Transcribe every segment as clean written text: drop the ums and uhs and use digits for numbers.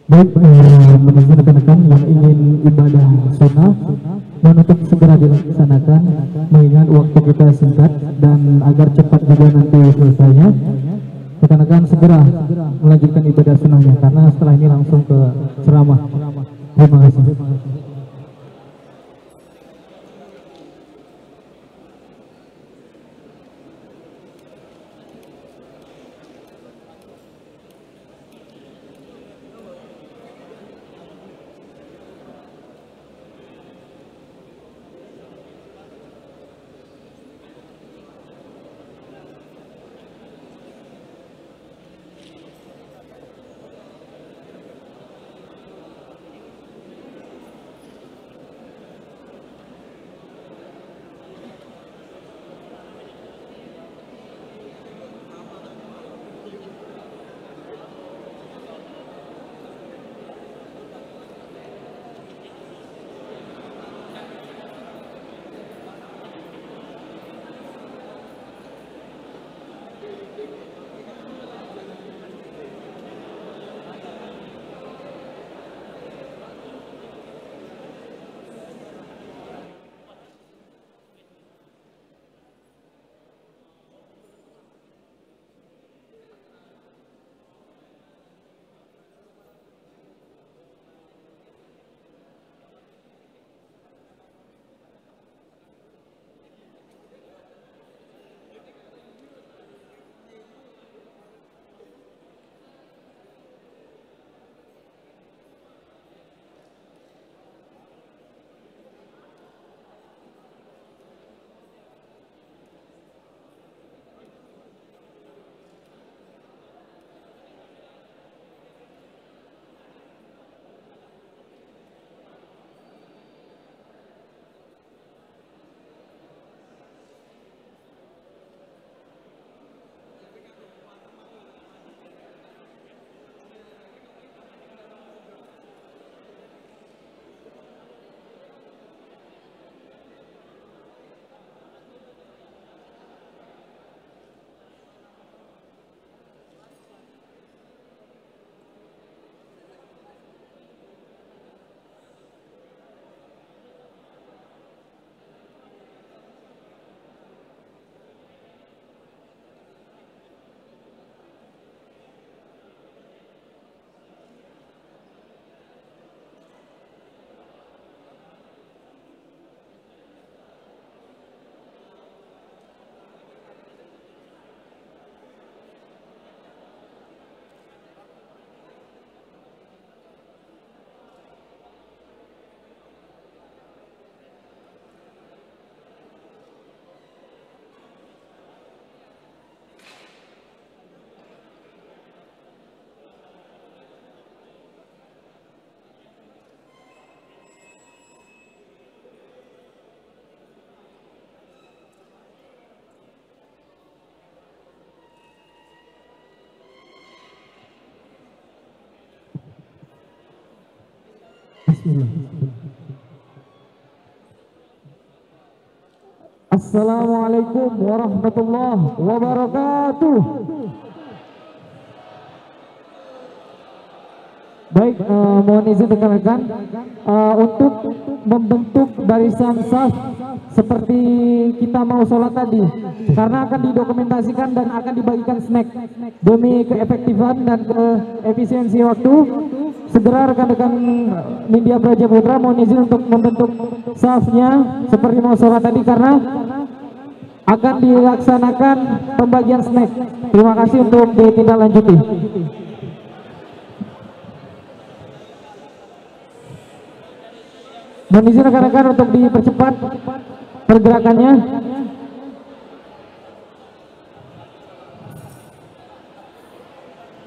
Baik, menurut rekan-rekan yang ingin ibadah sunnah dan untuk segera dilaksanakan, mengingat waktu kita singkat dan agar cepat juga nanti selesainya, rekan-rekan segera melanjutkan ibadah sunnahnya karena setelah ini langsung ke ceramah. Terima kasih. Assalamualaikum warahmatullahi wabarakatuh. Baik, mohon izin rekan-rekan untuk membentuk barisan saf seperti kita mau sholat tadi, karena akan didokumentasikan dan akan dibagikan snack demi keefektifan dan keefisiensi waktu. Segera rekan-rekan Nindya Braja Putra mohon izin untuk membentuk safnya seperti mau sholat tadi karena akan dilaksanakan pembagian snack. Terima kasih untuk ditindaklanjuti. Mohon izin rekan-rekan untuk dipercepat pergerakannya.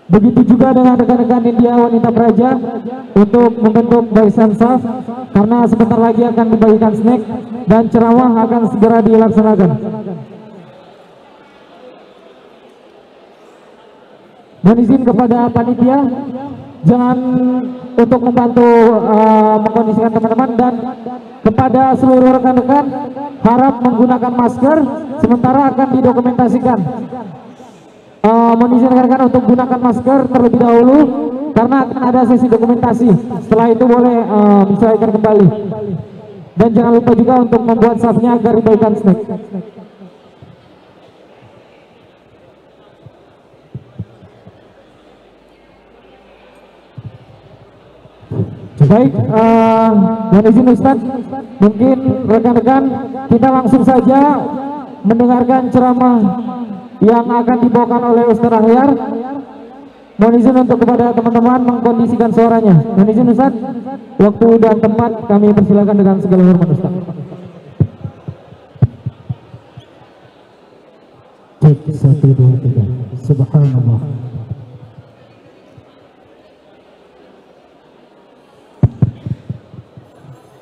Begitu juga dengan rekan-rekan Nindya Wanita Praja untuk membentuk barisan saf karena sebentar lagi akan dibagikan snack dan ceramah akan segera dilaksanakan. Mohon izin kepada panitia jangan untuk membantu mengkondisikan teman-teman, dan kepada seluruh rekan-rekan harap menggunakan masker sementara akan didokumentasikan. Mohon izin rekan-rekan untuk gunakan masker terlebih dahulu karena akan ada sesi dokumentasi. Setelah itu boleh menyesuaikan kembali. Dan jangan lupa juga untuk membuat safnya agar diberikan snack. Baik, mohon izin Ustaz, mungkin rekan-rekan kita langsung saja mendengarkan ceramah yang akan dibawakan oleh Ustaz Ahyar. Mohon izin untuk kepada teman-teman mengkondisikan suaranya. Mohon izin Ustaz, waktu dan tempat kami persilakan dengan segala hormat Ustaz. Cek 1, 2, 3. Subhanallah.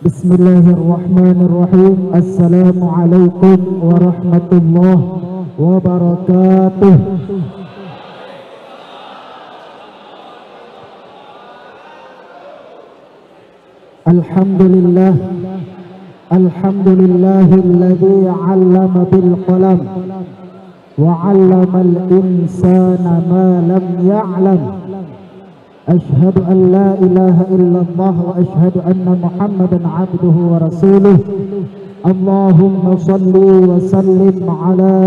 Bismillahirrahmanirrahim. Assalamualaikum warahmatullahi wabarakatuh. Alhamdulillah. Alhamdulillahilladzi 'allama bil qalam wa 'allamal insana ma lam ya'lam. Ashhadu an la ilaha illallah wa ashhadu anna Muhammadan 'abduhu wa rasuluh. Allahumma salli wa sallim ala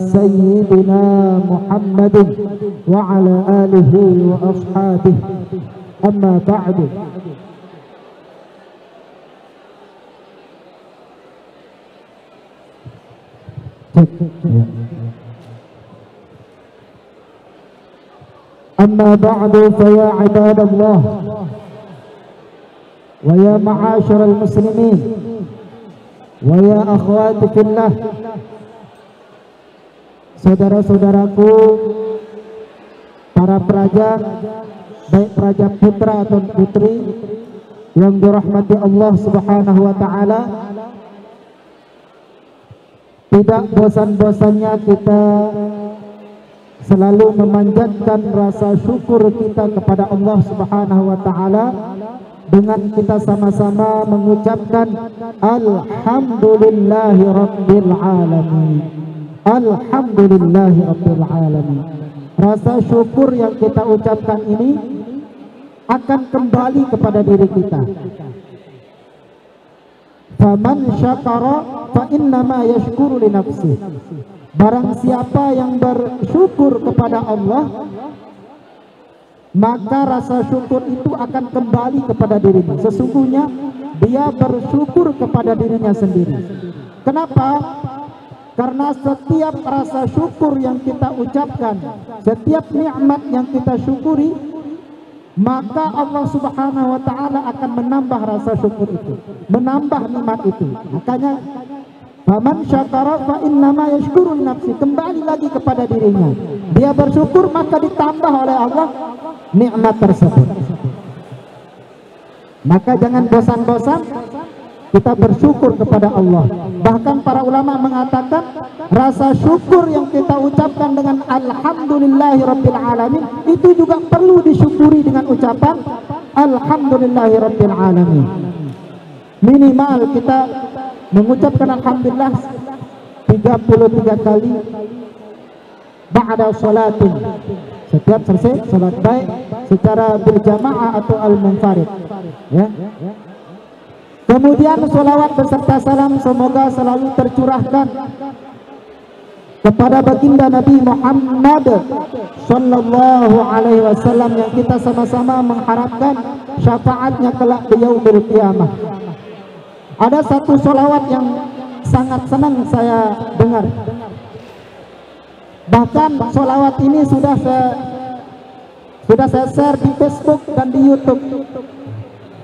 sayyidina Muhammadin wa ala alihi wa ashabihi. Amma ba'du. أما بعد فيا عباد الله ويا معاشر المسلمين ويا أخواتي في الله, saudara-saudaraku, para peraja, baik peraja putra atau putri yang dirahmati Allah Subhanahu wa taala, tidak bosan-bosannya kita selalu memanjatkan rasa syukur kita kepada Allah Subhanahu wa taala dengan kita sama-sama mengucapkan alhamdulillahi rabbil alamin. Alhamdulillahi rabbil alamin. Rasa syukur yang kita ucapkan ini akan kembali kepada diri kita. Faman syakara fa innama yashkuru li nafsihi. Barang siapa yang bersyukur kepada Allah, maka rasa syukur itu akan kembali kepada dirinya. Sesungguhnya dia bersyukur kepada dirinya sendiri. Kenapa? Karena setiap rasa syukur yang kita ucapkan, setiap nikmat yang kita syukuri, maka Allah Subhanahu wa taala akan menambah rasa syukur itu, menambah nikmat itu. Makanya faman syakara fa innama yashkuru li nafsi, kembali lagi kepada dirinya. Dia bersyukur maka ditambah oleh Allah nikmat tersebut. Maka jangan bosan-bosan kita bersyukur kepada Allah. Bahkan para ulama mengatakan rasa syukur yang kita ucapkan dengan alhamdulillahi rabbil alamin itu juga perlu disyukuri dengan ucapan alhamdulillahi rabbil alamin. Minimal kita mengucapkan alhamdulillah 33 kali ba'da sholatin, setiap selesai salat, baik secara berjamaah atau al-munfarid, ya. Kemudian sholawat beserta salam semoga selalu tercurahkan kepada baginda Nabi Muhammad sallallahu alaihi wasallam yang kita sama-sama mengharapkan syafaatnya kelak di yaumil qiyamah. Ada satu sholawat yang sangat senang saya dengar. Bahkan sholawat ini sudah saya share di Facebook dan di YouTube.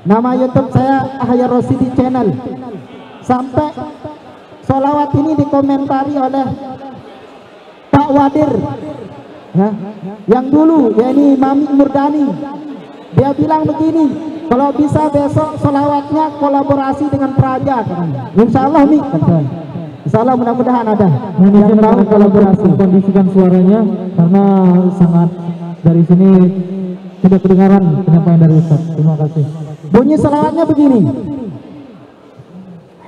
Nama YouTube saya Ahyar Rosidi Channel. Sampai sholawat ini dikomentari oleh Pak Wadir, ya, yang dulu, yakni Mami Murdani. Dia bilang begini, kalau bisa besok sholawatnya kolaborasi dengan Praja. Insya Allah nih, insya Allah mudah-mudahan ada yang tahu kolaborasi. Kondisikan suaranya karena sangat dari sini tidak kedengaran penyampaian dari Ustaz. Terima kasih. Bunyi sholawatnya begini.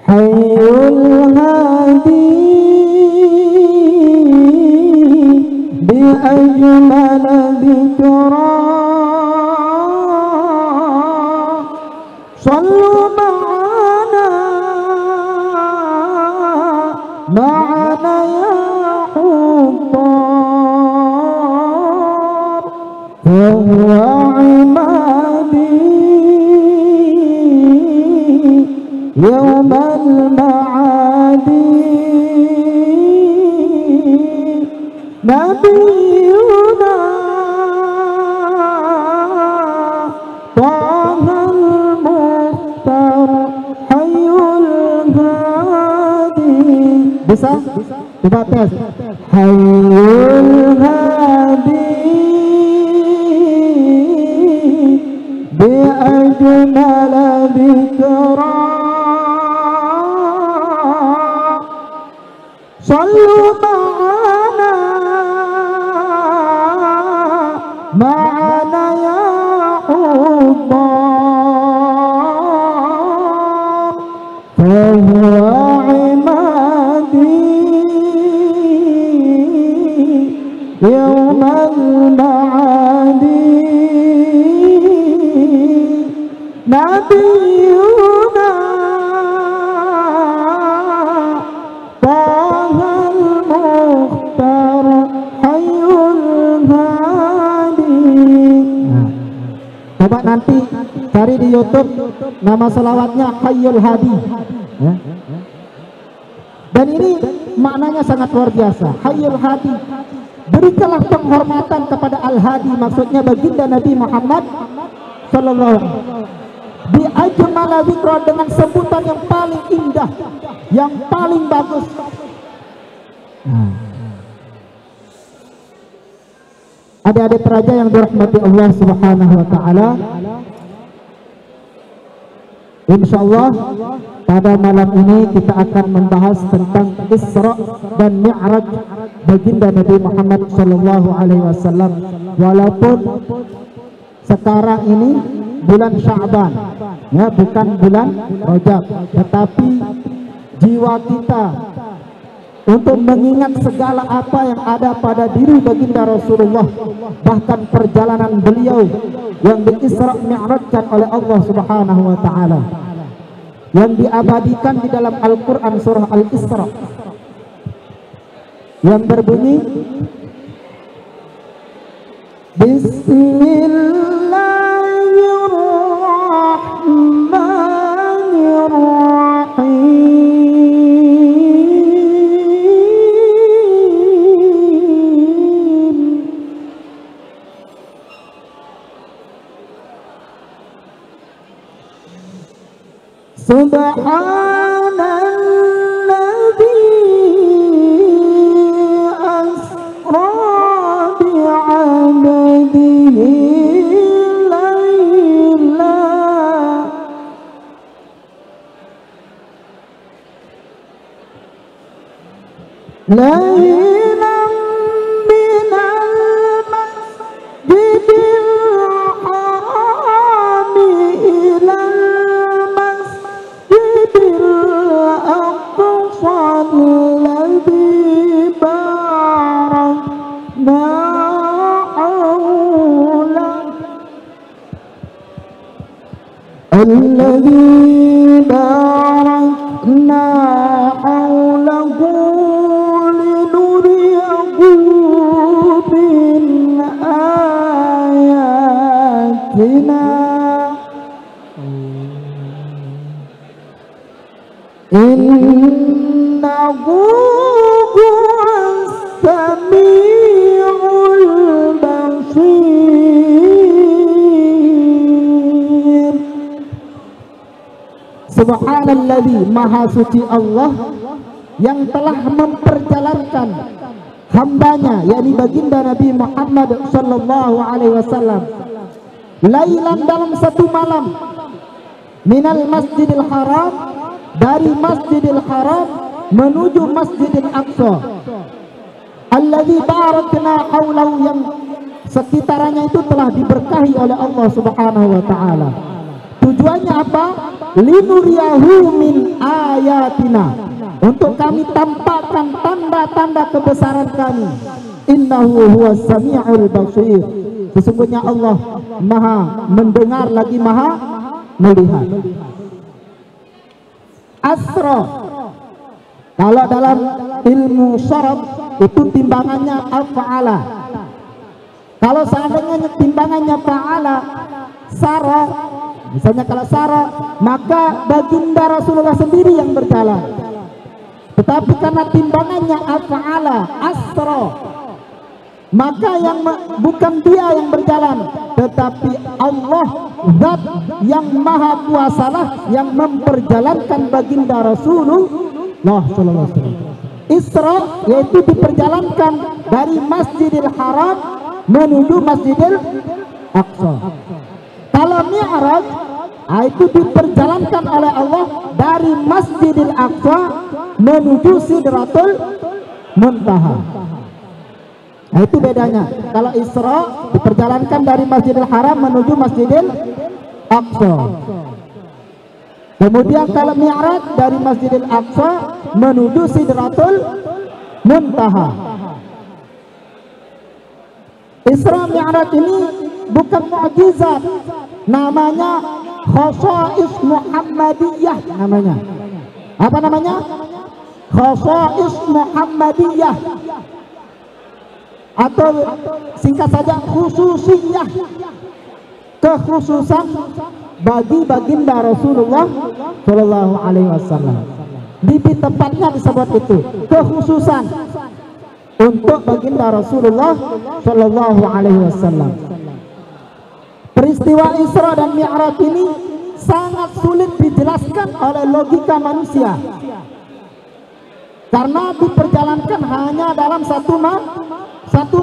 Hayyul hadi bi ajmal dhikra Sallu ma'ana ma'ana ya hubbar, fahuwa imadi yawmal ma'adi. Nabiyuna Tahal Mukhtar Hayyul Hadi. Bisa? Coba tes. Hayyul Hadi bi ajmal dzikra. Sallu ma'ana ma'ana ya hubbar, fahuwa imadi yawmal ma'adi. Nabiyuna Tahal Mukhtar Hayyul Hadi. Coba nanti cari di YouTube nama selawatnya Hayyul Hadi ya. Dan ini maknanya sangat luar biasa. Hayyul Hadi, berikanlah penghormatan kepada Al-Hadi, maksudnya baginda Nabi Muhammad sallallahu alaihi wasallam, bi ajmal dzikra, dengan sebutan yang paling indah, yang paling bagus. Adik-adik peraja yang dirahmati Allah Subhanahu wa taala, insyaallah pada malam ini kita akan membahas tentang Isra dan Mi'raj baginda Nabi Muhammad sallallahu alaihi wasallam. Walaupun sekarang ini bulan Sya'ban ya, bukan bulan Rajab, tetapi jiwa kita untuk mengingat segala apa yang ada pada diri baginda Rasulullah, bahkan perjalanan beliau yang di-Isra Mi'rajkan oleh Allah Subhanahu wa taala, yang diabadikan di dalam Al-Qur'an surah Al-Isra, yang berbunyi Bismillahirrahmanirrahim. Subhanalladzi asra bi'abdihi layla laylan minal masjidil harami ilal الذي باركنا حوله لنريه من آياتنا إنه هو السميع البصير. Subhanalladzi, maha suci Allah yang telah memperjalankan hambanya, yakni baginda Nabi Muhammad sallallahu alaihi wasallam, lailan, dalam satu malam, minal masjidil haram, dari Masjidil Haram menuju Masjidil Aqsa, alladzi barakna haulahu, yang sekitarannya itu telah diberkahi oleh Allah Subhanahu wa taala. Tujuannya apa? Linuriyahu min ayatina, untuk kami tampakkan tanda-tanda kebesaran kami. Innahu huwas sami'ul basir, sesungguhnya Allah maha mendengar lagi maha melihat. Asra, kalau dalam ilmu sharaf itu timbangannya af'ala. Kalau seandainya timbangannya fa'ala, sara, misalnya kalau sara, maka baginda Rasulullah sendiri yang berjalan. Tetapi karena timbangannya af'ala, asra, maka yang bukan dia yang berjalan, tetapi Allah Zat yang maha kuasalah yang memperjalankan baginda Rasulullah sallallahu alaihi wasallam. Isra yaitu diperjalankan dari Masjidil Haram menuju Masjidil Aqsa. Kalau Mi'raj itu diperjalankan oleh Allah dari Masjidil Aqsa menuju Sidratul Muntaha. Nah, itu bedanya. Kalau Isra diperjalankan dari Masjidil Haram menuju Masjidil Aqsa. Kemudian kalau Mi'raj dari Masjidil Aqsa menuju Sidratul Muntaha. Isra Mi'raj ini bukan mukjizat, namanya khasa'is Muhammadiyah namanya. Apa namanya? Khasa'is Muhammadiyah, atau singkat saja khususiyah, kekhususan bagi baginda Rasulullah Shallallahu Alaihi Wasallam. Di tempatnya disebut itu kekhususan untuk baginda Rasulullah Shallallahu Alaihi Wasallam. Peristiwa Isra dan Mi'raj ini sangat sulit dijelaskan oleh logika manusia, karena diperjalankan hanya dalam satu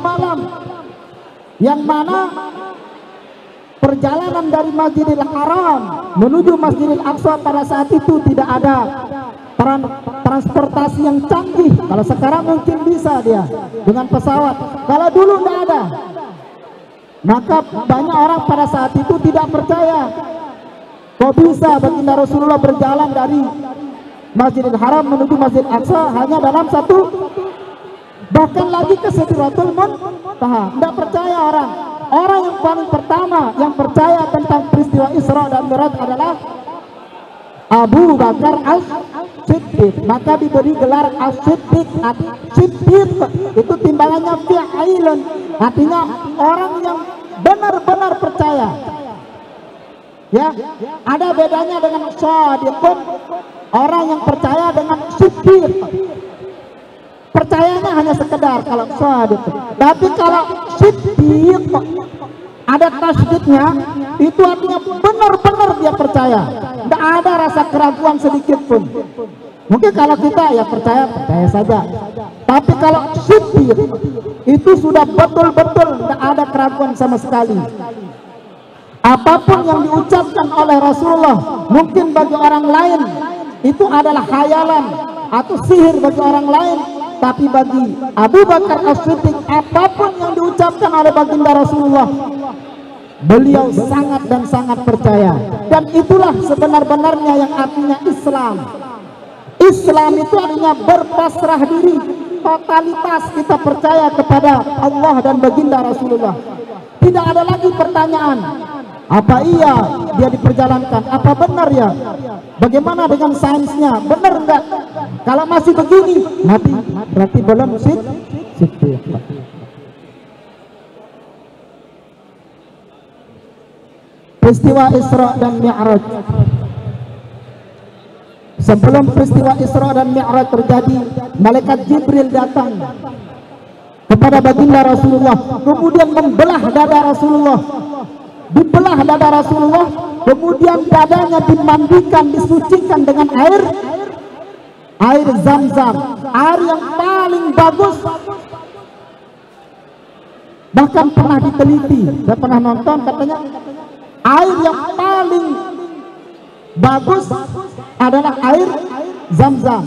malam, yang mana perjalanan dari Masjidil Haram menuju Masjidil Aqsa pada saat itu tidak ada transportasi yang canggih. Kalau sekarang mungkin bisa dia dengan pesawat, kalau dulu tidak ada. Maka banyak orang pada saat itu tidak percaya, kok bisa baginda Rasulullah berjalan dari Masjidil Haram menuju Masjidil Aqsa hanya dalam satu, bahkan lagi ke Sidratul Muntaha. Tidak percaya orang. Orang yang paling pertama yang percaya tentang peristiwa Isra dan Mi'raj adalah Abu Bakar As-Siddiq. Maka diberi gelar As-Siddiq. Siddiq itu timbangannya fi'ilun, artinya orang yang benar-benar percaya. Ya, ada bedanya dengan shadiqun, orang yang percaya, dengan siddiq. Percayanya hanya sekedar kalau shadiq. Tapi kalau siddiq ada tasdidnya, itu artinya benar-benar dia percaya, tidak ada rasa keraguan sedikit pun. Mungkin kalau kita ya percaya saja, tapi kalau siddiq itu sudah betul-betul tidak ada keraguan sama sekali. Apapun yang diucapkan oleh Rasulullah mungkin bagi orang lain itu adalah khayalan atau sihir bagi orang lain, tapi bagi Abu Bakar As-Siddiq apapun yang diucapkan oleh baginda Rasulullah, beliau sangat dan sangat percaya. Dan itulah sebenar-benarnya yang artinya Islam. Islam itu artinya berpasrah diri, totalitas kita percaya kepada Allah dan baginda Rasulullah. Tidak ada lagi pertanyaan, apa iya dia diperjalankan, apa benar ya, bagaimana dengan sainsnya, benar enggak. Kalau masih begini mati, berarti belum siddiq. Peristiwa Isra dan Mi'raj. Sebelum peristiwa Isra dan Mi'raj terjadi, malaikat Jibril datang kepada baginda Rasulullah, kemudian membelah dada Rasulullah. Dibelah dada Rasulullah, kemudian dadanya dimandikan, disucikan dengan air Zam-Zam, air yang paling bagus. Bahkan pernah diteliti, saya pernah nonton, katanya air yang paling bagus adalah air Zam-Zam.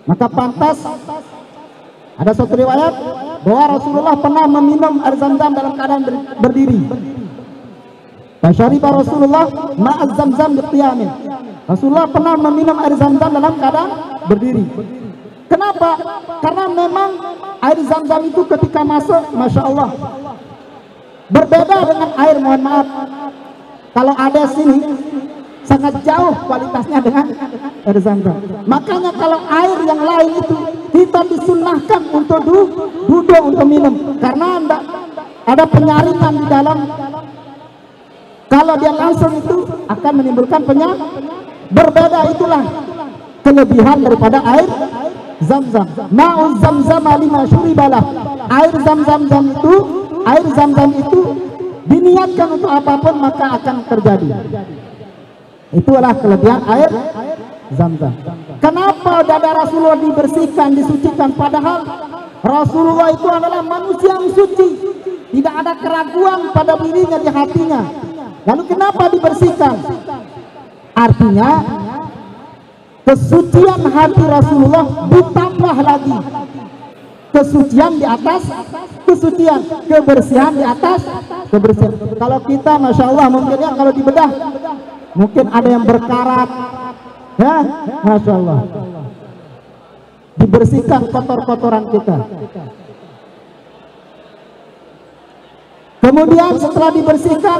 Maka pantas, ada suatu riwayat bahwa Rasulullah pernah meminum air Zam-Zam dalam keadaan berdiri. Fasyariba Rasulullah ma'az Zam-Zam biqiyamin. Rasulullah pernah meminum air Zam-Zam dalam keadaan berdiri. Kenapa? Karena memang air Zam-Zam itu ketika masuk, Masya Allah, berbeda dengan air, mohon maaf, Kalau ada sini sangat jauh kualitasnya dengan air Zam-Zam. Makanya kalau air yang lain itu kita disunnahkan untuk duduk untuk minum, karena ada penyaringan di dalam. Kalau dia langsung itu akan menimbulkan penyakit. Berbeda, itulah kelebihan daripada air Zam-Zam. Ma'uz Zam-Zam lima syuribalah. Air Zam-Zam itu diniatkan untuk apapun maka akan terjadi. Itulah kelebihan air Zam-Zam. Kenapa dada Rasulullah dibersihkan, disucikan, padahal Rasulullah itu adalah manusia yang suci, tidak ada keraguan pada dirinya, di hatinya. Lalu kenapa dibersihkan? Artinya kesucian hati Rasulullah ditambah lagi kesucian di atas kesucian, kebersihan di atas kebersihan. Kalau kita, masya Allah, mungkin ya kalau dibedah mungkin ada yang berkarat, ya, masya Allah, dibersihkan kotor-kotoran kita. Kemudian setelah dibersihkan,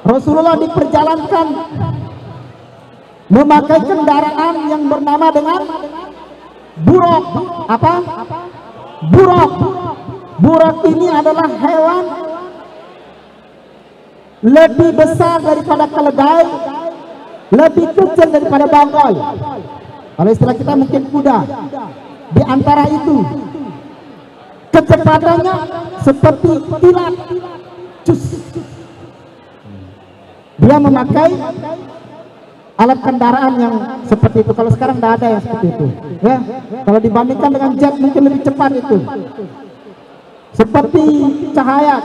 Rasulullah diperjalankan memakai kendaraan yang bernama dengan buraq. Apa? Buraq. Buraq ini adalah hewan lebih besar daripada keledai, lebih kecil daripada bangkai. Kalau istilah kita mungkin kuda. Di antara itu kecepatannya seperti kilat. Dia memakai alat kendaraan yang seperti itu. Kalau sekarang tidak ada yang seperti itu, ya. Kalau dibandingkan dengan jet mungkin lebih cepat itu, seperti cahaya.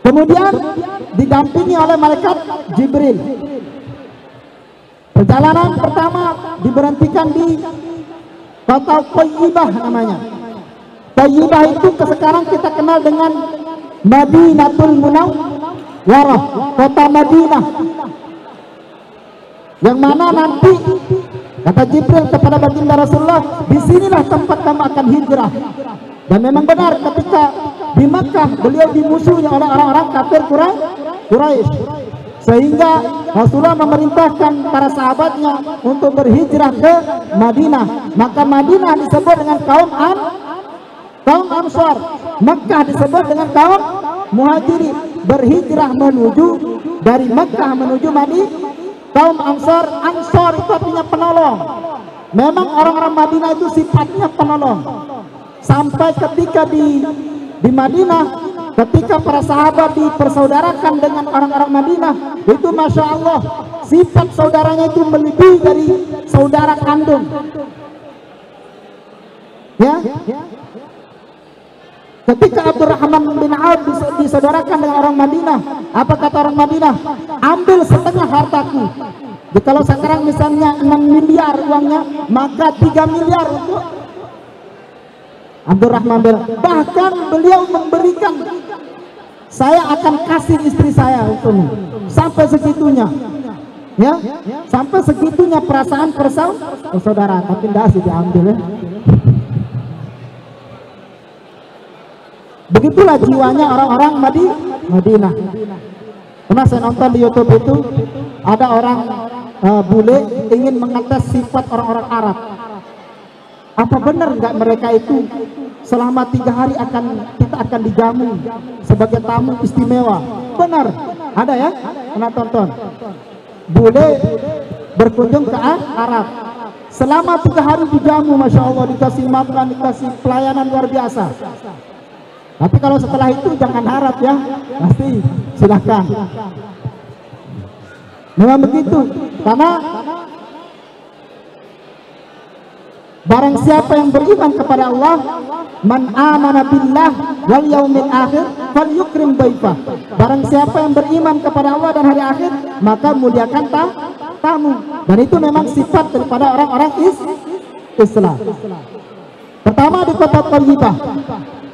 Kemudian didampingi oleh malaikat Jibril. Perjalanan pertama diberhentikan di kota Thayyibah namanya. Thayyibah itu sekarang kita kenal dengan Madinatul Munawwarah, kota Madinah, yang mana nanti kata Jibril kepada baginda Rasulullah, disinilah tempat kamu akan hijrah. Dan memang benar, ketika di Makkah beliau dimusuhi oleh orang-orang kafir Quraisy, sehingga Rasulullah memerintahkan para sahabatnya untuk berhijrah ke Madinah. Maka Madinah disebut dengan kaum Ansar, Makkah disebut dengan kaum Muhajirin. Berhijrah menuju dari Makkah menuju Madinah, kaum Ansar. Ansar itu artinya penolong. Memang orang-orang Madinah itu sifatnya penolong. Sampai ketika di Madinah, ketika para sahabat dipersaudarakan dengan orang-orang Madinah, itu masya Allah, sifat saudaranya itu melebihi dari saudara kandung. Ya. Ketika Abdurrahman bin Auf disaudarakan dengan orang Madinah, apa kata orang Madinah? Ambil setengah hartaku. Jadi kalau sekarang misalnya 6 miliar uangnya, maka 3 miliar untuk Abdurrahman bin Auf. Bahkan beliau memberikan, saya akan kasih istri saya untukmu. Sampai segitunya, ya, sampai segitunya perasaan persaudaraan. Tapi tidak sih diambil, ya. Begitulah jiwanya orang-orang Madinah. Pernah saya nonton di YouTube itu, ada orang bule ingin mengetes sifat orang-orang Arab. Apa benar nggak mereka itu selama 3 hari kita akan dijamu sebagai tamu istimewa? Benar, ada ya? Pernah tonton? Bule berkunjung ke Arab, selama 3 hari dijamu, masya Allah, dikasih makan, dikasih pelayanan luar biasa. Tapi kalau setelah itu jangan harap, ya, pasti silahkan. Memang begitu, karena barang siapa yang beriman kepada Allah, man amana billah wal yaumil akhir falyukrim dhaifah. Barang siapa yang beriman kepada Allah dan hari akhir, maka muliakan tamu. Dan itu memang sifat daripada orang-orang Islam. Pertama di kota Thayyibah,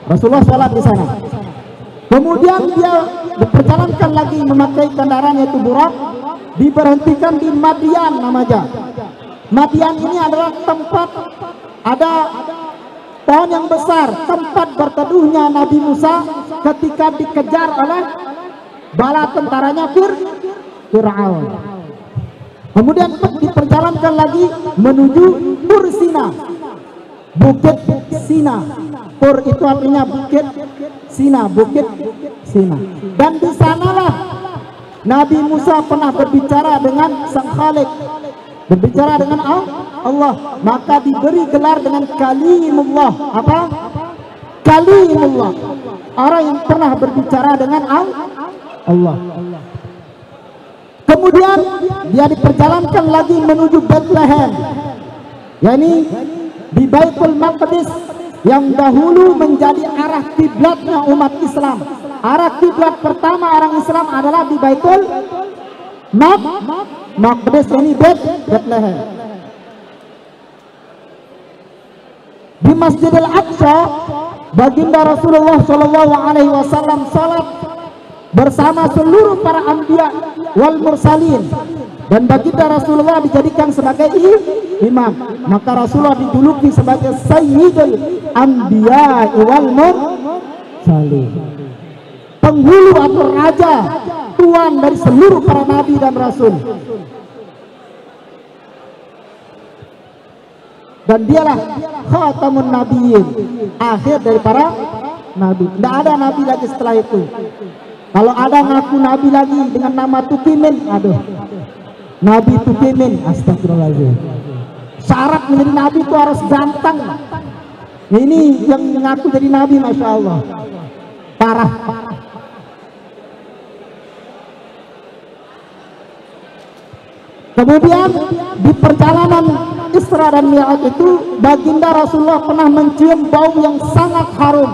Rasulullah sholat di sana. Kemudian dia diperjalankan lagi memakai kendaraan yaitu buraq, diberhentikan di Madian namanya. Madian ini adalah tempat ada pohon yang besar, tempat berteduhnya Nabi Musa ketika dikejar oleh bala tentaranya Fir'aun. Kemudian diperjalankan lagi menuju Tur Sina, Bukit Sina. Tur itu artinya bukit, Sina, Bukit Sina. Dan di sanalah Nabi Musa pernah berbicara dengan Sang Khalik, berbicara dengan Allah, maka diberi gelar dengan Kalimullah. Apa? Kalimullah, orang yang pernah berbicara dengan Allah. Kemudian dia diperjalankan lagi menuju Bethlehem, yakni di Baitul Maqdis yang dahulu menjadi arah kiblatnya umat Islam. Arah kiblat pertama orang Islam adalah di Baitul Maqdis, ini Bethlehem. Di Masjidil Aqsa, baginda Rasulullah SAW salat bersama seluruh para anbiya wal mursalin, dan baginda Rasulullah dijadikan sebagai imam. Maka Rasulullah dijuluki sebagai Sayyidul Anbiya wal Mursalin, penghulu atau raja, tuan dari seluruh para nabi dan rasul. Dan dialah khatamun nabiyyin, akhir dari para nabi. Tidak ada nabi lagi setelah itu. Kalau ada ngaku nabi lagi dengan nama Tukimin, aduh, Nabi Tukimin, astagfirullahaladzim. Syarat menjadi nabi itu harus ganteng. Ini yang ngaku jadi nabi, masya Allah, parah. Kemudian di perjalanan Isra dan Mi'raj itu, baginda Rasulullah pernah mencium bau yang sangat harum.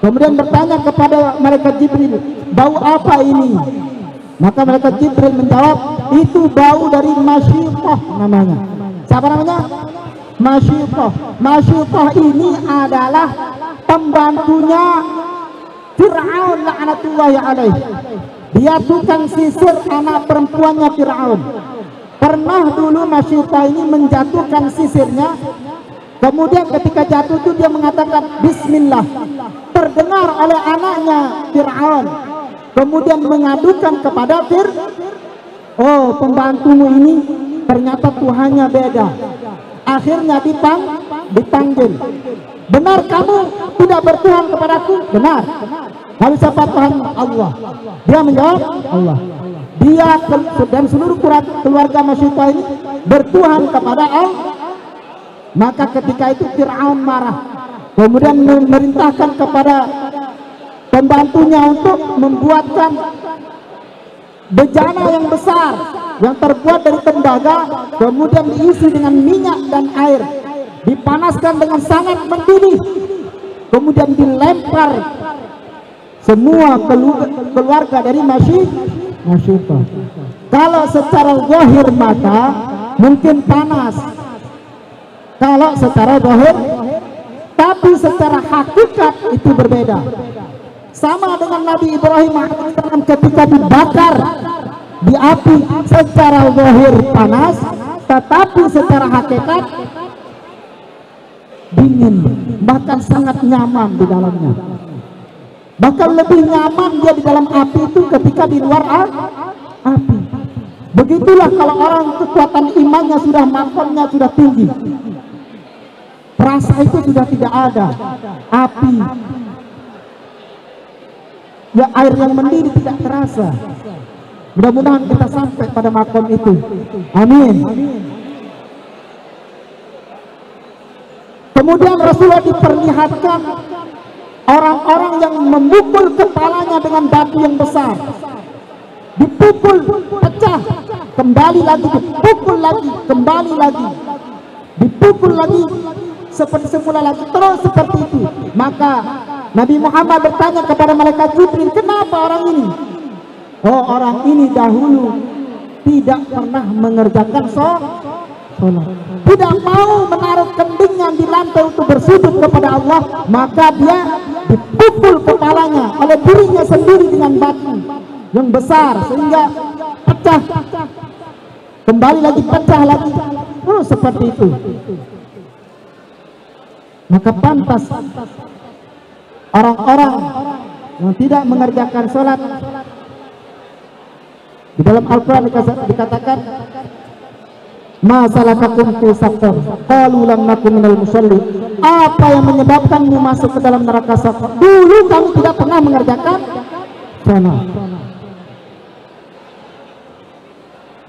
Kemudian bertanya kepada malaikat Jibril, bau apa ini? Maka malaikat Jibril menjawab, itu bau dari Masyiqah namanya. Siapa namanya? Masyiqah. Masyiqah ini adalah pembantunya Fir'aun laknatullahi alaih. Dia tukang sisir anak perempuannya Fir'aun. Pernah dulu Masyiqah ini menjatuhkan sisirnya. Kemudian ketika jatuh itu dia mengatakan Bismillah. Terdengar oleh anaknya Fir'aun. Kemudian mengadukan kepada oh, pembantumu ini ternyata Tuhannya beda. Akhirnya dipanggil. Benar kamu tidak bertuhan kepadaku? Benar. Lalu siapa Tuhan? Allah. Dia menjawab Allah. Dia dan seluruh keluarga Masyiqah ini bertuhan kepada Allah. Maka ketika itu Fir'aun marah, kemudian memerintahkan kepada pembantunya untuk membuatkan bejana yang besar yang terbuat dari tembaga, kemudian diisi dengan minyak dan air, dipanaskan dengan sangat mendidih, kemudian dilempar semua keluarga dari Masyiqah. Kalau secara zahir mata mungkin panas, kalau secara zahir, tapi secara hakikat itu berbeda. Sama dengan Nabi Ibrahim AS ketika dibakar di api, secara zahir panas, tetapi secara hakikat dingin, bahkan sangat nyaman di dalamnya. Bahkan lebih nyaman dia di dalam api itu ketika di luar api. Begitulah kalau orang kekuatan imannya sudah, makomnya sudah tinggi, rasa itu sudah tidak ada. Api, ya air yang mendidih tidak terasa. Mudah-mudahan kita sampai pada makom itu. Amin. Kemudian Rasulullah diperlihatkan orang-orang yang memukul kepalanya dengan batu yang besar. Dipukul, pecah, kembali lagi, dipukul lagi, kembali lagi, dipukul lagi, seperti semula lagi, terus seperti itu. Maka Nabi Muhammad bertanya kepada malaikat Jibril, kenapa orang ini? Oh, orang ini dahulu tidak pernah mengerjakan sholat, tidak mau menaruh kendingnya di lantai untuk bersujud kepada Allah, maka dia dipukul kepalanya oleh dirinya sendiri dengan batu yang besar sehingga pecah, kembali lagi, pecah lagi, terus seperti itu. Maka pantas orang-orang yang tidak mengerjakan sholat, di dalam Al-Quran dikatakan, ma salakakum fi saqar qalu lam nakum minal musallin. Apa yang menyebabkanmu masuk ke dalam neraka saqar? Dulu kamu tidak pernah mengerjakan salat.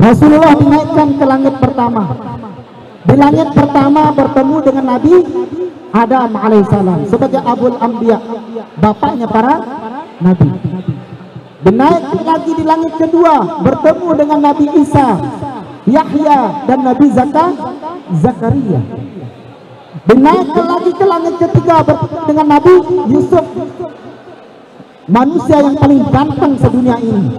Rasulullah dinaikkan ke langit pertama. Di langit pertama bertemu dengan Nabi Adam alaihissalam sebagai Abul Anbiya, bapaknya para nabi. Dinaik lagi di langit kedua bertemu dengan Nabi Isa, Yahya dan Nabi Zakaria. Dinaik lagi ke langit ketiga bertemu dengan Nabi Yusuf, manusia yang paling ganteng sedunia ini.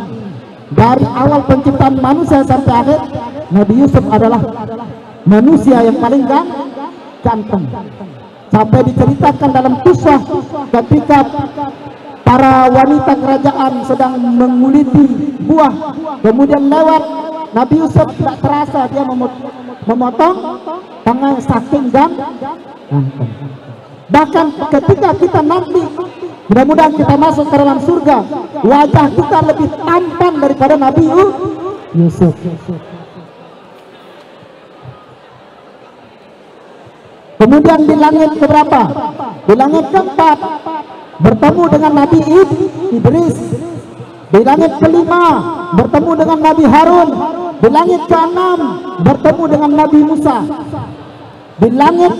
Dari awal penciptaan manusia sampai akhir, Nabi Yusuf adalah manusia yang paling ganteng. Sampai diceritakan dalam kisah ketika para wanita kerajaan sedang menguliti buah, kemudian lewat Nabi Yusuf, tidak terasa dia memotong tangan saking ganteng. Bahkan ketika kita nanti mudah-mudahan kita masuk ke dalam surga, wajah kita lebih tampan daripada Nabi Yusuf. Kemudian di langit keberapa? Di langit keempat bertemu dengan Nabi Idris. Di langit kelima bertemu dengan Nabi Harun. Di langit keenam bertemu dengan Nabi Musa. Di langit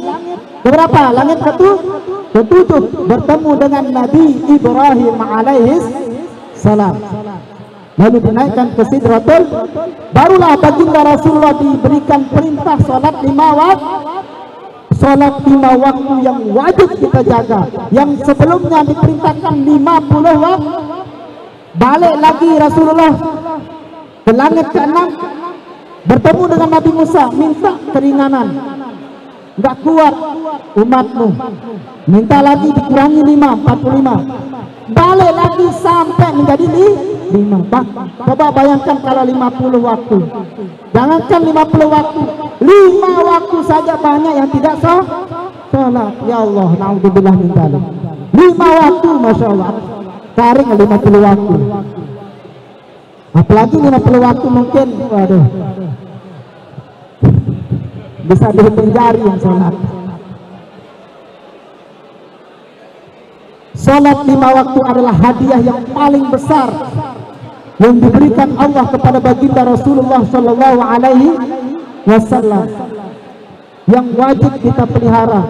keberapa? Langit ketujuh bertemu dengan Nabi Ibrahim alaihis salam. Lalu dinaikkan ke Sidratul. Barulah baginda Rasulullah diberikan perintah salat 5 waktu. Salat 5 waktu yang wajib kita jaga, yang sebelumnya diperintahkan 50 waktu. Balik lagi Rasulullah ke langit ke-6 bertemu dengan Nabi Musa, minta keringanan. Enggak kuat umatmu, minta lagi dikurangi 5, 45. Balik lagi sampai menjadi 5. Coba bayangkan kalau 50 waktu. Jangankan 50 waktu, 5 waktu saja banyak yang tidak sholat. Ya Allah, naudzubillah min dzalik. 5 waktu, masya Allah. Tarik 50 waktu. Apalagi 50 waktu mungkin, waduh, bisa dihitung jari yang sholat. Sholat 5 waktu adalah hadiah yang paling besar yang diberikan Allah kepada baginda Rasulullah Sallallahu Alaihi Wasallam, yang wajib kita pelihara,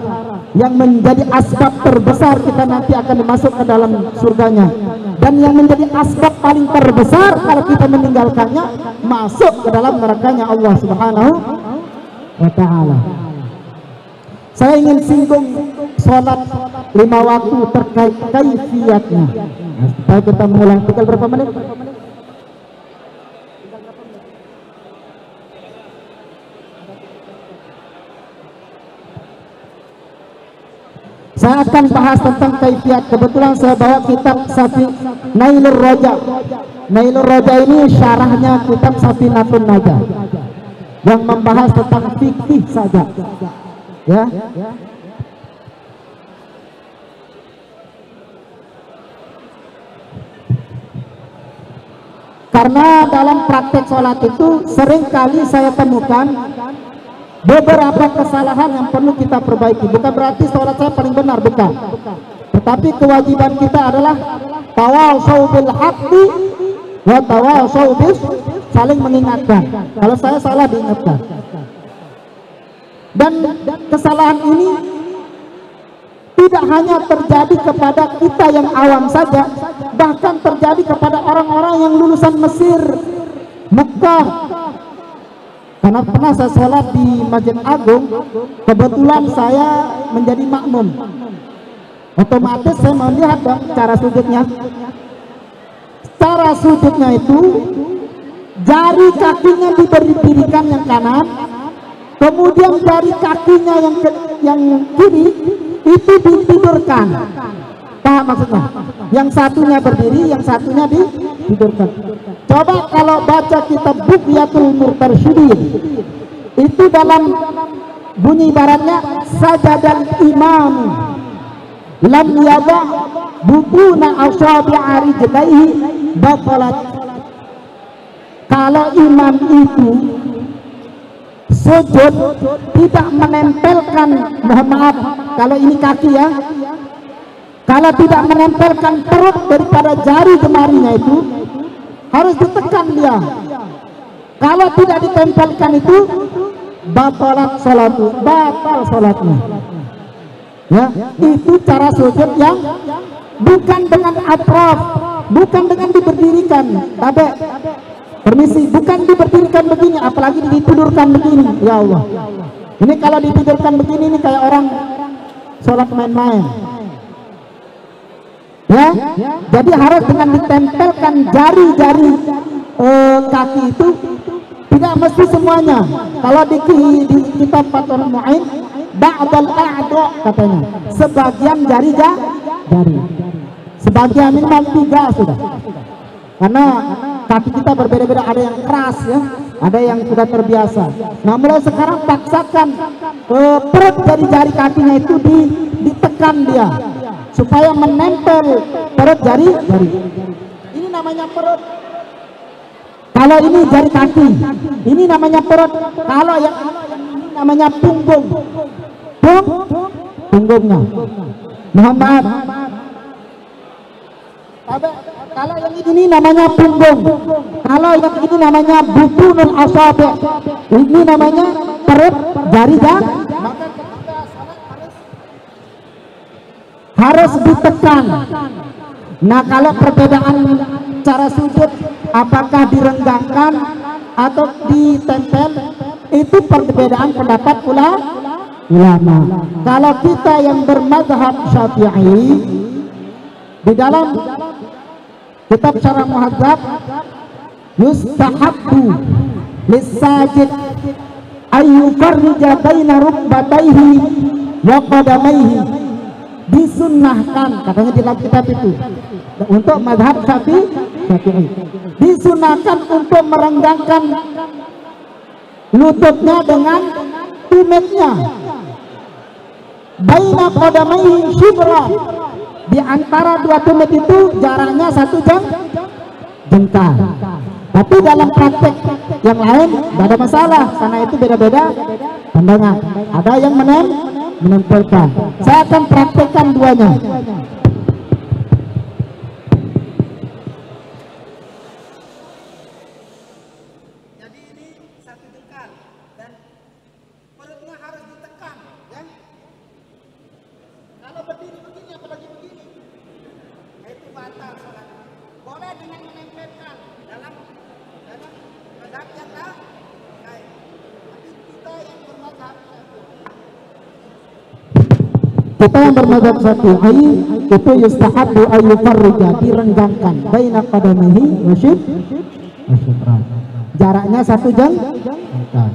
yang menjadi asbab terbesar kita nanti akan masuk ke dalam surganya, dan yang menjadi asbab paling terbesar kalau kita meninggalkannya masuk ke dalam nerakanya Allah Subhanahu wa Ta'ala. Saya ingin singgung sholat 5 waktu terkait kaifiatnya. Supaya kita mengulang, tinggal berapa menit? Saya akan bahas tentang kaifiat. Kebetulan saya bawa kitab Nailur Roja. Nailur Roja ini syarahnya kitab Safinatun Najah yang membahas tentang fikih saja. Ya. Karena dalam praktek sholat itu seringkali saya temukan beberapa kesalahan yang perlu kita perbaiki. Bukan berarti sholat saya paling benar, bukan. Tetapi kewajiban kita adalah tawasau bil haqqi wa tawasau bis, saling mengingatkan. Kalau saya salah, diingatkan. Dan kesalahan ini tidak hanya terjadi kepada kita yang awam saja, bahkan terjadi kepada orang-orang yang lulusan Mesir, Mekah. Karena pernah saya sholat di Masjid Agung, kebetulan saya menjadi makmum. Otomatis saya melihat cara sujudnya. Cara sujudnya itu jari kakinya diberikan yang kanan, kemudian jari kakinya yang kiri itu ditidurkan. Paham maksudnya? Yang satunya berdiri, yang satunya ditidurkan. Coba kalau baca kitab Bughyatul Murtarsyidin, itu dalam bunyi ibaratnya sajadal imam lam yada bubuna asabi'a rijlaihi batalat. Kalau imam itu sujud tidak menempelkan, mohon maaf kalau ini kaki ya, kalau tidak menempelkan perut daripada jari jemarinya itu harus ditekan dia. Kalau tidak ditempelkan itu batalat salatu, batal salatnya. Ya, itu cara sujud yang bukan dengan atraf, bukan dengan diberdirikan. Tapi permisi, bukan diberdirikan begini, apalagi ditidurkan begini. Ya Allah, ini kalau ditidurkan begini ini kayak orang sholat main-main. Ya, jadi harus dengan ditempelkan jari-jari kaki itu, tidak mesti semuanya. Kalau di kitab Fathul Mu'in, ba'dal a'dha katanya, sebagian jari, sebagian minimal 3 sudah. Karena kaki kita berbeda-beda, ada yang keras ya, ada yang sudah terbiasa. Nah mulai sekarang paksakan perut dari jari kakinya itu ditekan dia supaya menempel perut jari. Ini namanya perut. Kalau ini jari kaki, ini namanya perut. Kalau yang ini namanya punggung. Punggungnya. Mohon maaf. Kalau yang ini namanya punggung. Kalau yang ini namanya butunul asabi. Ini namanya perut jari dan maka ketika salat harus ditekan. Nah kalau perbedaan cara sujud apakah direnggangkan atau ditempel, itu perbedaan pendapat ulama. Kalau kita yang bermadzhab Syafi'i, di dalam kitab Syarah Muhadzab, yustahabbu lis-sajid ayyufarrija baina rukbatayhi wa qadamaihi, disunnahkan katanya di dalam kitab itu untuk mazhab Syafi'i, disunnahkan untuk merenggangkan lututnya dengan tumitnya, baina qadamaihi shibra, di antara dua tumit itu jaraknya 1 jengkal. Tapi dalam praktek yang lain tidak ada masalah, karena itu beda-beda pandangan. Ada yang menempelkan. Saya akan praktekkan duanya. Jadi ini 1 jengkal dan perutnya harus ditekan, ya. Kalau berdiri begini apalagi begini, itu batal salat. Boleh dengan menempelkan dalam mazhab yang lain. Kita yang bermadzhab Syafi'i itu yustahabbu ayyufarrija, direnggangkan baina qadamihi wa shibra, jaraknya 1 jengkal.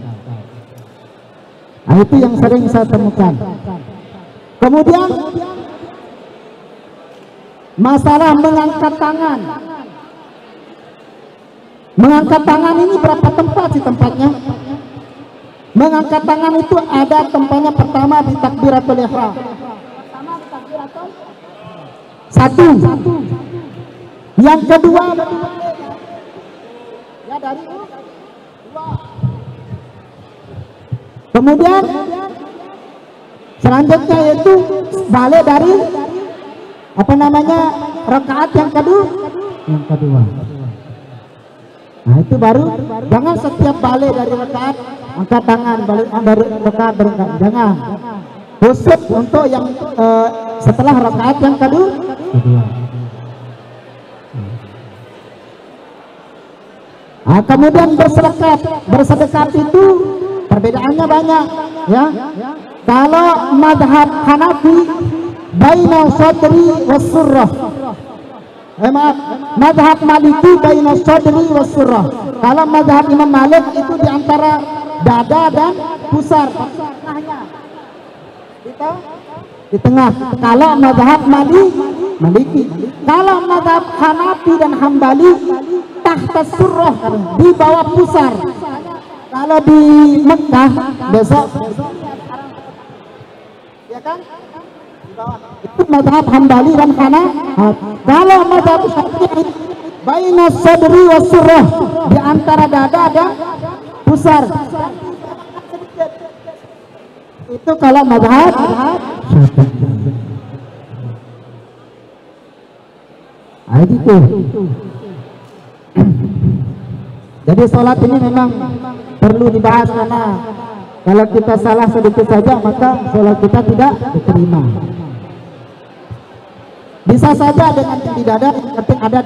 Nah, itu yang sering saya temukan. Kemudian masalah mengangkat tangan. Mengangkat tangan ini berapa tempat sih tempatnya? Mengangkat tangan itu ada tempatnya, pertama di takbiratul ihram. Satu. Yang kedua ya dari 2. Kemudian selanjutnya yaitu balik dari apa namanya rakaat yang kedua. Nah itu baru, jangan setiap balik dari rakaat angkat tangan, balik dari rakaat berangkat, jangan. Khusus untuk yang setelah rakaat yang kedua. Nah, kemudian bersedekap itu perbedaannya banyak, ya. Kalau madhab Hanafi baina sadri was-surrah. Madhab Maliki baina sadri was-surrah. Kalau madhab Imam Malik itu di antara dada dan pusar. Di tengah. Kalau madhab Maliki. Kalau madhab Hanafi dan Hambali tahta surrah, di bawah pusar. Kalau di Mekah besok ya kan? Itu mazhab Hambali dan Hanafi. Kalau mazhab Syafi'i baina sadri wa surah, di antara dada dan pusar. Itu kalau mazhab gitu. Jadi sholat ini memang perlu dibahas, karena kalau kita salah sedikit saja maka sholat kita tidak diterima. Bisa saja dengan yang tidak ada, yang penting ada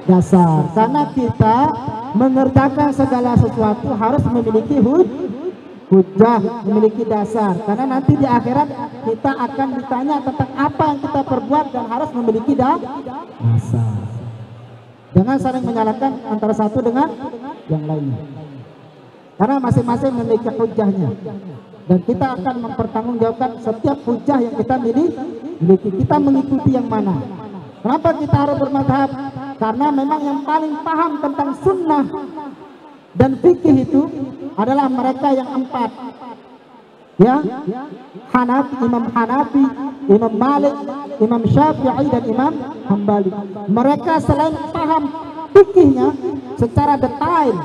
dasar. Karena kita mengerjakan segala sesuatu harus memiliki hujjah, memiliki dasar. Karena nanti di akhirat kita akan ditanya tentang apa yang kita perbuat dan harus memiliki dasar. Jangan saling menyalahkan antara satu dengan yang lainnya. Karena masing-masing memiliki hujjahnya. Dan kita akan mempertanggungjawabkan setiap hujjah yang kita miliki. Kita mengikuti yang mana. Kenapa kita harus bermadhab? Karena memang yang paling paham tentang sunnah dan fikih itu adalah mereka yang empat. Ya, Imam Hanafi, Imam Malik, Imam Syafi'i dan Imam Hambali. Mereka selain paham fikihnya secara detail,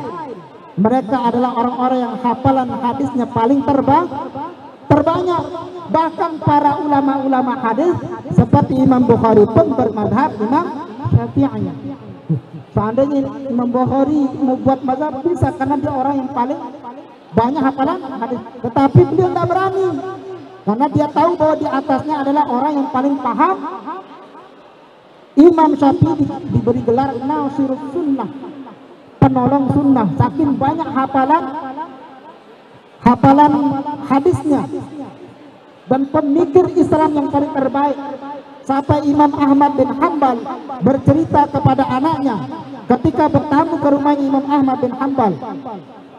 mereka adalah orang-orang yang hafalan hadisnya paling terbanyak. Bahkan para ulama-ulama hadis seperti Imam Bukhari pun bermadhab Imam Syafi'i. Seandainya Imam Bukhari membuat mazhab bisa, karena dia orang yang paling banyak hafalan hadis. Tetapi beliau tidak berani, karena dia tahu bahwa di atasnya adalah orang yang paling paham. Imam Syafi'i diberi gelar Nasirus Sunnah, penolong sunnah, saking banyak hafalan hadisnya. Dan pemikir Islam yang paling terbaik. Sampai Imam Ahmad bin Hanbal bercerita kepada anaknya ketika bertamu ke rumahnya Imam Ahmad bin Hanbal.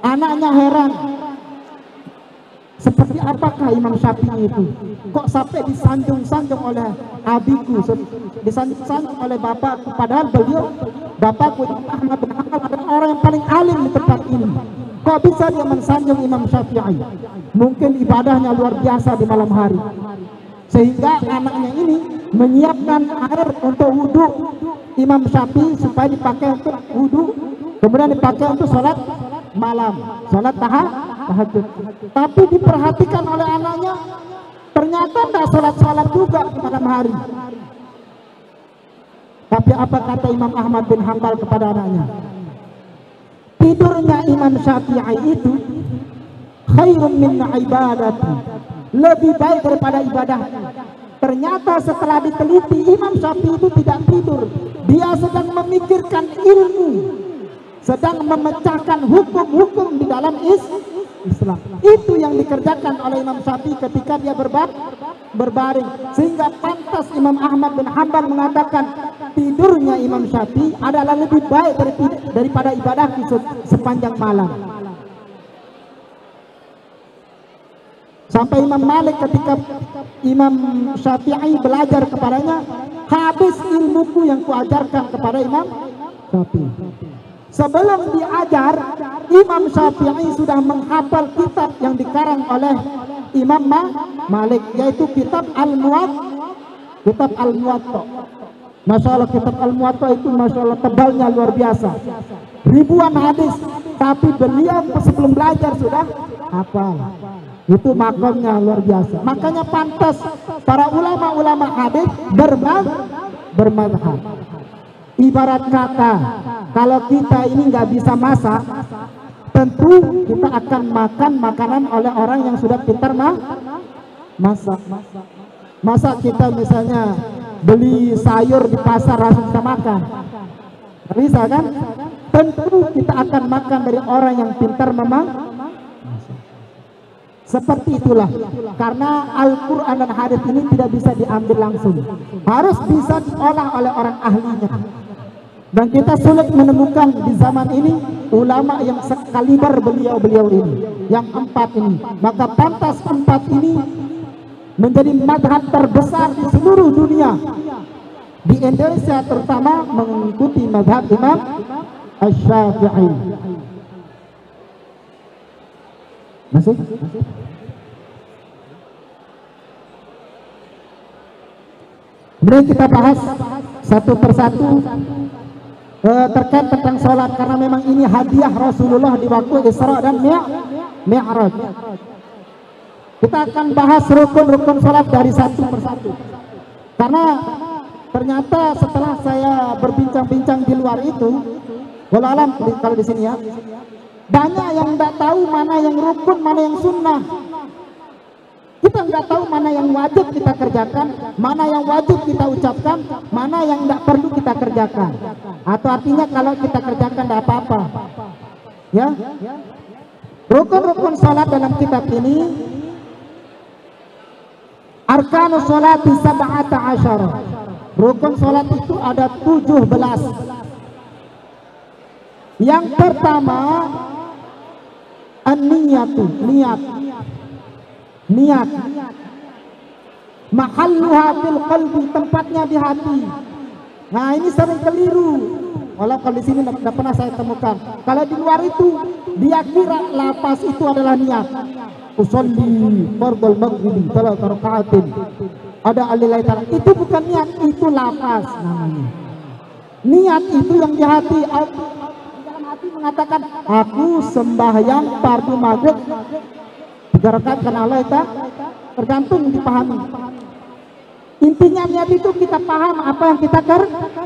Anaknya heran, seperti apakah Imam Syafi'i itu? Kok sampai disanjung-sanjung oleh abiku, disanjung-sanjung oleh bapakku, padahal bapakku Imam Ahmad bin Hanbal adalah orang yang paling alim di tempat ini. Kok bisa dia mensanjung Imam Syafi'i? Mungkin ibadahnya luar biasa di malam hari, sehingga anaknya ini menyiapkan air untuk wudhu Imam Syafi'i supaya dipakai untuk wudhu, kemudian dipakai untuk sholat malam, sholat tahajud. Tapi diperhatikan oleh anaknya, ternyata tidak sholat juga di malam hari. Tapi apa kata Imam Ahmad bin Hanbal kepada anaknya? Tidurnya Imam Syafi'i itu khairun min ibadati, lebih baik daripada ibadah. Ternyata setelah diteliti, Imam Syafi'i itu tidak tidur, dia sedang memikirkan ilmu, sedang memecahkan hukum-hukum di dalam Islam. Itu yang dikerjakan oleh Imam Syafi'i ketika dia berbaring. Sehingga pantas Imam Ahmad bin Hanbal mengatakan tidurnya Imam Syafi'i adalah lebih baik daripada ibadah sepanjang malam. Sampai Imam Malik ketika Imam Syafi'i belajar kepadanya, habis ilmuku yang kuajarkan kepada Imam Syafi'i. Sebelum diajar, Imam Syafi'i sudah menghafal kitab yang dikarang oleh Imam Malik, yaitu kitab Al-Muwatta. Masya Allah, kitab Al-Muwatta itu Masya Allah tebalnya luar biasa, ribuan hadis, tapi beliau sebelum belajar sudah hafal. Itu makamnya luar biasa. Makanya pantas para ulama-ulama hadis bermadhab. Ibarat kata, kalau kita ini nggak bisa masak, tentu kita akan makan makanan oleh orang yang sudah pintar masak. Masa kita misalnya beli sayur di pasar langsung kita makan? Nggak bisa kan? Tentu kita akan makan dari orang yang pintar masak. Seperti itulah, karena Al-Quran dan hadis ini tidak bisa diambil langsung, harus bisa diolah oleh orang ahlinya. Dan kita sulit menemukan di zaman ini ulama yang sekaliber beliau-beliau ini, yang empat ini. Maka pantas empat ini menjadi madhab terbesar di seluruh dunia. Di Indonesia terutama mengikuti madhab Imam Asy-Syafi'i. Masih? Kemudian kita bahas satu persatu terkait tentang sholat, karena memang ini hadiah Rasulullah di waktu Isra dan Mi'raj. Kita akan bahas rukun-rukun sholat dari satu persatu, karena ternyata setelah saya berbincang-bincang di luar itu, walau alam kalau di sini ya, banyak yang tidak tahu mana yang rukun, mana yang sunnah. Kita nggak tahu mana yang wajib kita kerjakan, mana yang wajib kita ucapkan, mana yang tidak perlu kita kerjakan. Atau artinya kalau kita kerjakan tidak apa-apa. Ya, rukun-rukun salat dalam kitab ini, arkanus salati sab'ata asyara. Rukun salat itu ada 17. Yang pertama, an-niyatu, niat. Mahalluha fil qalbi, tempatnya di hati. Nah, ini sering keliru. Walau kalau di sini tidak pernah saya temukan. Kalau di luar itu dia kira lafaz itu adalah niat. Usolli fardhul maghrib 3 raka'atin. Ada alillahi ta'ala. Itu bukan niat, itu lafaz namanya. Niat itu yang di hati. Dalam hati mengatakan, aku sembahyang fardu maghrib 3 rakaat karena Allah itu, tergantung dipahami. Intinya niat itu kita paham apa yang kita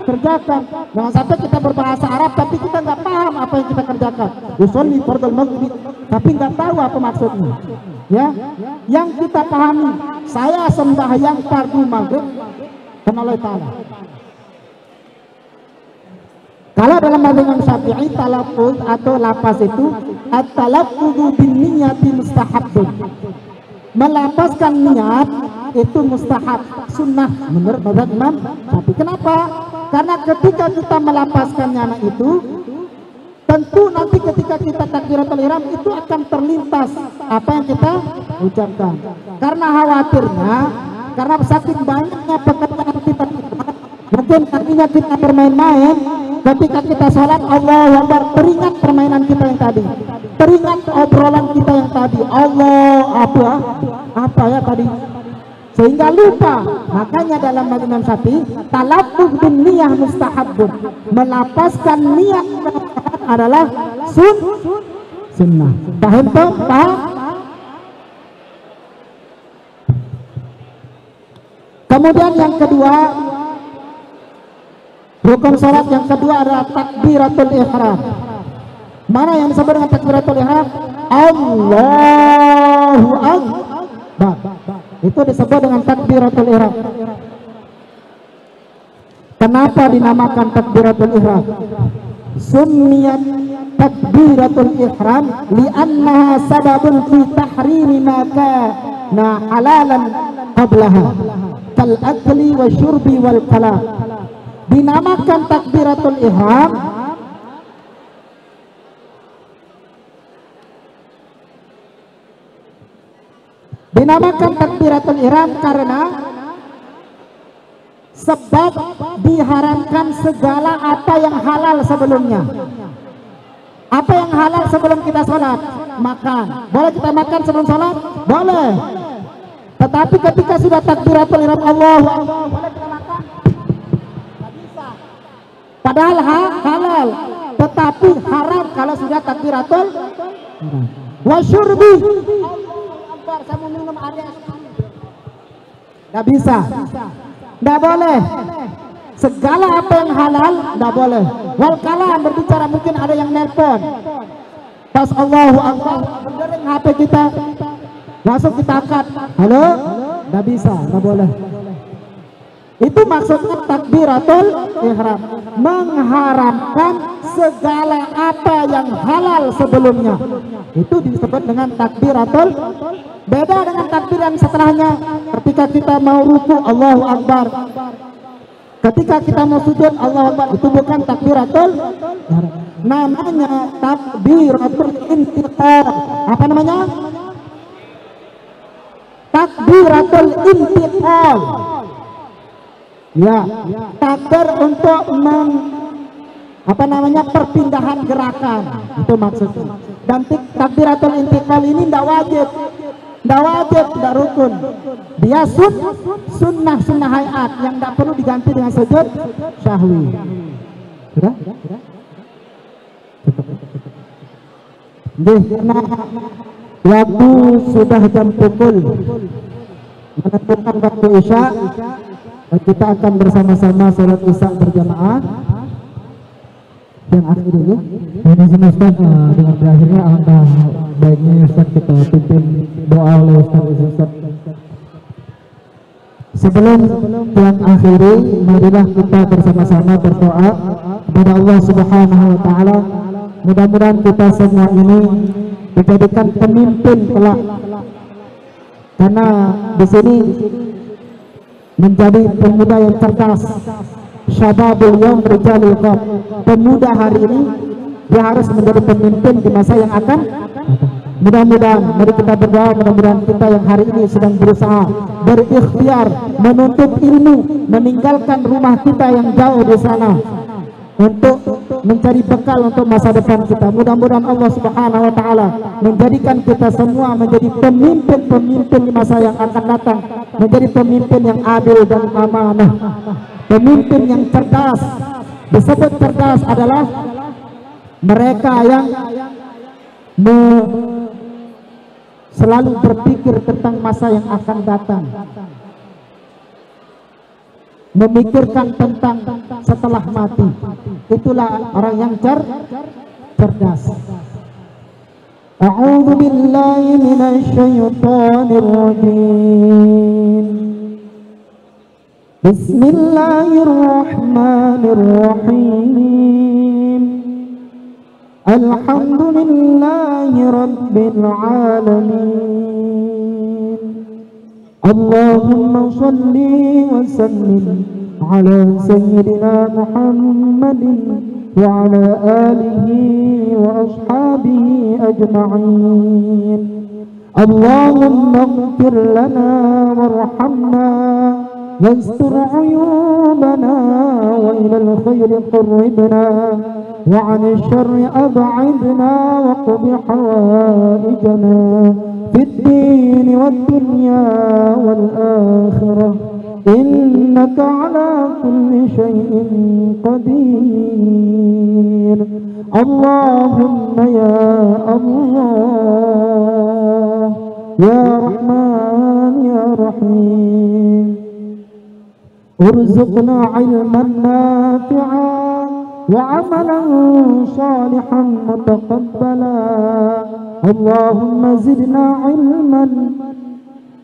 kerjakan. Jangan sampai kita berbahasa Arab tapi kita nggak paham apa yang kita kerjakan. Usolli fardhul maghrib tapi nggak tahu apa maksudnya. Ya, yang kita pahami, saya sembahyang fardu maghrib karena Allah Ta'ala. Kalau dalam mazhab Syafi'i, talaffuz atau lafaz itu at-talaffuz bin niyyati mustahabun. Melafazkan niat itu mustahab, sunnah menurut mazhab Imam Syafi'i. Kenapa? Karena ketika kita melafazkannya itu, tentu nanti ketika kita takbiratul ihram itu akan terlintas apa yang kita ucapkan. Karena khawatirnya, karena saking banyaknya pekerjaan kita, mungkin artinya kita bermain-main. Ketika kita sholat, Allahu Akbar, teringat permainan kita yang tadi, teringat obrolan kita yang tadi, Allah apa ya tadi, sehingga lupa. Makanya dalam mazhab Imam Syafi'i, talaffuz bin niyyah mustahabun, melafazkan niat adalah sunnah. Paham toh? Paham? Kemudian yang kedua, rukun salat yang kedua adalah takbiratul ihram. Mana yang disebut dengan takbiratul ihram? Allahu Akbar. Itu disebut dengan takbiratul ihram. Kenapa dinamakan takbiratul ihram? Summiyat takbiratul ihram li'annaha sababun fi tahrimi ma kana halalan qablaha kal akli wa syurbi wal kalam. Dinamakan takbiratul ihram karena sebab diharamkan segala apa yang halal sebelumnya. Apa yang halal sebelum kita sholat? Makan. Boleh kita makan sebelum sholat? Boleh. Tetapi ketika sudah takbiratul ihram, Allahu Akbar, boleh kita makan? Padahal halal, tetapi haram kalau sudah takbiratul wasyurbi. Saya mau minum air, nggak bisa, nggak boleh. Segala apa yang halal nggak boleh. Wal kalam, berbicara, mungkin ada yang nelpon, pas Allahu Akbar berdering HP kita, langsung kita angkat, halo, nggak bisa, nggak boleh. Itu maksudnya takbiratul ihram, mengharamkan segala apa yang halal sebelumnya. Itu disebut dengan takbiratul. Beda dengan takbir yang setelahnya. Ketika kita mau ruku, Allahu Akbar. Ketika kita mau sujud, Allahu Akbar. Itu bukan takbiratul, namanya takbiratul intiqal. Apa namanya? Takbiratul intiqal. Ya, takbir untuk perpindahan gerakan, itu maksudnya. Dan takbiratul intiqal ini tidak wajib. tidak wajib, tidak rukun. Dia sunnah hayat yang tidak perlu diganti dengan sujud syahwi. Sudah? Karena waktu sudah jam pukul menentukan waktu isya, kita akan bersama-sama sholat isya berjamaah. Yang akhir ini, Ustaz, dengan berakhirnya alangkah baiknya Ustaz kita pimpin doa oleh Ustaz. Sebelum yang akhiri, marilah kita bersama-sama berdoa kepada Allah Subhanahu wa Ta'ala. Mudah-mudahan kita semua ini dijadikan pemimpin kelak, karena di sini menjadi pemuda yang cerdas. Syababul yawm rijalul qam. Pemuda hari ini dia harus menjadi pemimpin di masa yang akan. Mudah-mudahan, mari kita berdoa, mudah-mudahan kita yang hari ini sedang berusaha berikhtiar menuntut ilmu, meninggalkan rumah kita yang jauh di sana untuk mencari bekal untuk masa depan kita. Mudah-mudahan Allah Subhanahu wa Ta'ala menjadikan kita semua menjadi pemimpin-pemimpin di masa yang akan datang, menjadi pemimpin yang adil dan amanah, pemimpin yang cerdas. Disebut cerdas adalah mereka yang selalu berpikir tentang masa yang akan datang, memikirkan tentang setelah mati. Itulah orang yang cerdas. A'udzu billahi minasy syaithanir rajim. Bismillahirrahmanirrahim. Alhamdulillahi rabbil alamin. Allahumma shalli wa sallim ala sayyidina Muhammadin wa ala alihi wa ashabihi ajma'in. Allahumma ighfir lana warhamna wastur uyubana wa ilal khairi qurribna wa 'anil syarri ab'idna wa qdi hawaijana fid din wad dunya wal akhirah innaka 'ala kulli syai'in qadir. Allahumma ya Allah ya Rahman ya Rahim, urzuqna 'ilman nafi'an wa 'amalan salihan mutaqabbala. Allahumma zidna 'ilman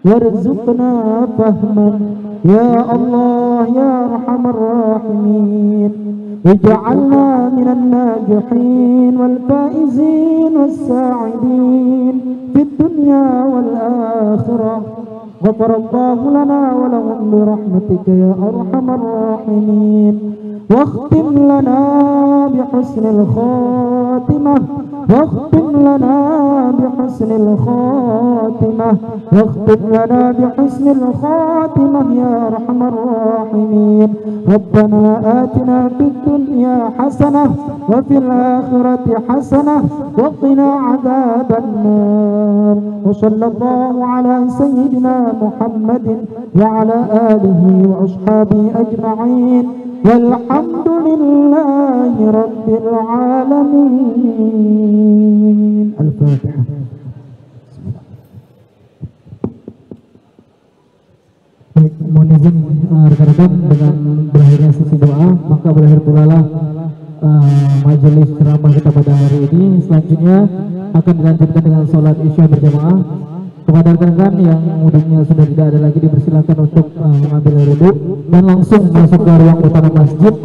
warzuqna fahman ya Allah ya Arhamar Rahimin. Ij'alna minan najihin wal faizin was sa'idin fid dunya wal akhirah. Ghafarallahu lana wa lahum bi rahmatika ya Arhamar Rahimin. واختم لنا بحسن الخاتمة واختم لنا بحسن الخاتمة واختم لنا بحسن الخاتمة يا أرحم الراحمين. ربنا آتنا في الدنيا حسنة وفي الآخرة حسنة وقنا عذاب النار. وصلى الله على سيدنا محمد وعلى آله وأصحابه أجمعين والحمد لله رب العالمين. Al-Fatihah. Baik, mohon izin rekan-rekan, dengan berakhirnya sesi doa maka berakhir pula lah majelis ceramah kita pada hari ini. Selanjutnya akan dilanjutkan dengan sholat isya berjamaah. Kepada rekan-rekan yang wudhunya sudah tidak ada lagi, dipersilakan untuk mengambil wudhu dan langsung masuk ke ruang utama masjid,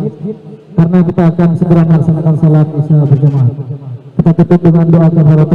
karena kita akan segera melaksanakan sholat isya berjamaah. Kita tutup dengan doa kafaratul